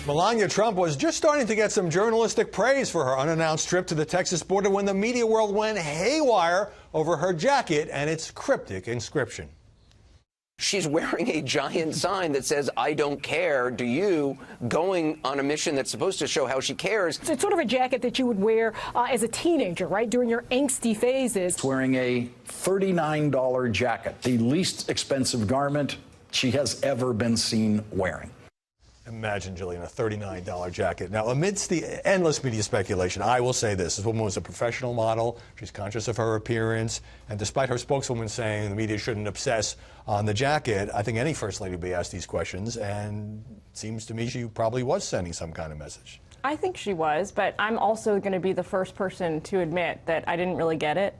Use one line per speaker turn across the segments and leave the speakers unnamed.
Melania Trump was just starting to get some journalistic praise for her unannounced trip to the Texas border when the media world went haywire over her jacket and its cryptic inscription.
She's wearing a giant sign that says, "I don't care, do you?" going on a mission that's supposed to show how she cares.
It's sort of a jacket that you would wear as a teenager, right, during your angsty phases.
She's wearing a $39 jacket, the least expensive garment she has ever been seen wearing.
Imagine, Jillian, a $39 jacket. Now, amidst the endless media speculation, I will say this woman was a professional model. She's conscious of her appearance. And despite her spokeswoman saying the media shouldn't obsess on the jacket, I think any First Lady would be asked these questions. And it seems to me she probably was sending some kind of message.
I think she was, but I'm also going to be the first person to admit that I didn't really get it.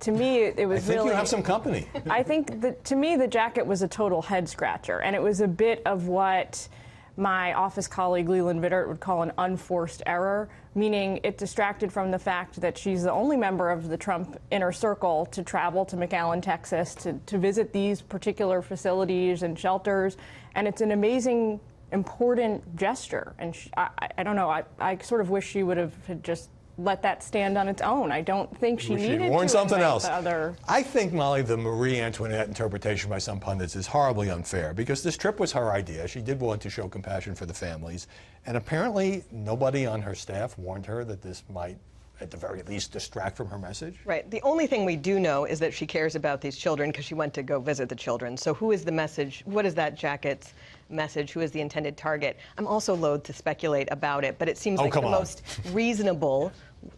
To me, it was really...
I think you have some company.
I think that, to me, the jacket was a total head-scratcher, and it was a bit of what my office colleague Leland Vittert would call an unforced error, meaning it distracted from the fact that she's the only member of the Trump inner circle to travel to McAllen, Texas, to visit these particular facilities and shelters, and it's an amazing, important gesture. And I don't know, I sort of wish she would have just let that stand on its own. I don't think she needed to
warn something else.
Other...
I think, Molly, the Marie Antoinette interpretation by some pundits is horribly unfair because this trip was her idea. She did want to show compassion for the families, and apparently nobody on her staff warned her that this might, at the very least, distract from her message.
Right. The only thing we do know is that she cares about these children because she went to go visit the children. So who is the message? What is that jacket's message? Who is the intended target? I'm also loath to speculate about it, but it seems like the most reasonable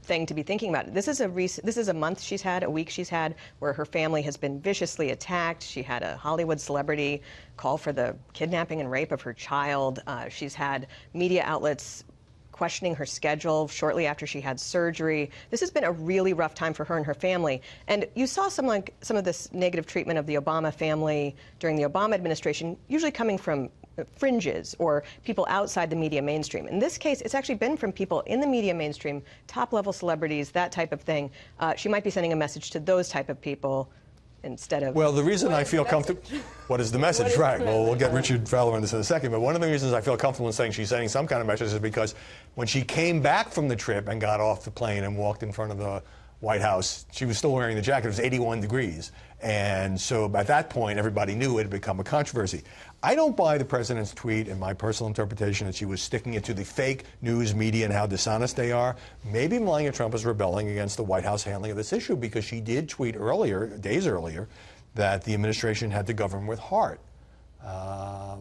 thing to be thinking about. This is a month she's had, a week she's had, where her family has been viciously attacked. She had a Hollywood celebrity call for the kidnapping and rape of her child. She's had media outlets questioning her schedule shortly after she had surgery. This has been a really rough time for her and her family. And you saw some of this negative treatment of the Obama family during the Obama administration, usually coming from fringes or people outside the media mainstream. In this case, it's actually been from people in the media mainstream, top-level celebrities, that type of thing. She might be sending a message to those type of people instead of...
Well, the reason I feel comfortable... What is the message? Right. Well, we'll get Richard Fowler on this in a second. But one of the reasons I feel comfortable in saying she's sending some kind of message is because when she came back from the trip and got off the plane and walked in front of the White House, she was still wearing the jacket. It was 81 degrees. And so at that point, everybody knew it had become a controversy. I don't buy the president's tweet, in my personal interpretation, that she was sticking it to the fake news media and how dishonest they are. Maybe Melania Trump is rebelling against the White House handling of this issue because she did tweet earlier, days earlier, that the administration had to govern with heart.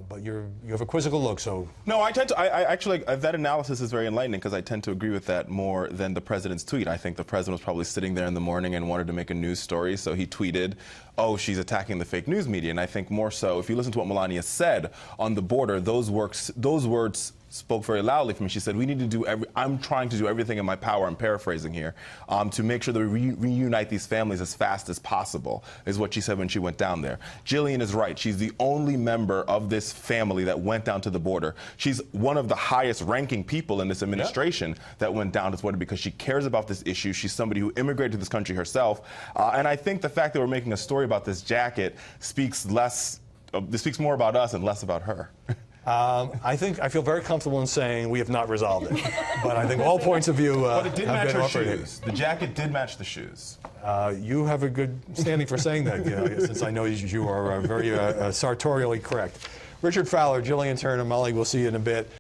But you have a quizzical look, so...
No, I actually, that analysis is very enlightening because I tend to agree with that more than the president's tweet. I think the president was probably sitting there in the morning and wanted to make a news story, so he tweeted, "Oh, she's attacking the fake news media." And I think more so, if you listen to what Melania said on the border, those words spoke very loudly for me. She said, "We need to do I'm trying to do everything in my power," I'm paraphrasing here, to make sure that we reunite these families as fast as possible, is what she said when she went down there. Jillian is right. She's the only member of this family that went down to the border. She's one of the highest ranking people in this administration that went down to the border because she cares about this issue. She's somebody who immigrated to this country herself. And I think the fact that we're making a story about this jacket speaks more about us and less about her.
I feel very comfortable in saying we have not resolved it. But I think all points of view
but it did
have
match
been
her
offered.
shoes. The jacket did match the shoes.
You have a good standing for saying that, since I know you are very sartorially correct. Richard Fowler, Jillian Turner, Molly, we'll see you in a bit.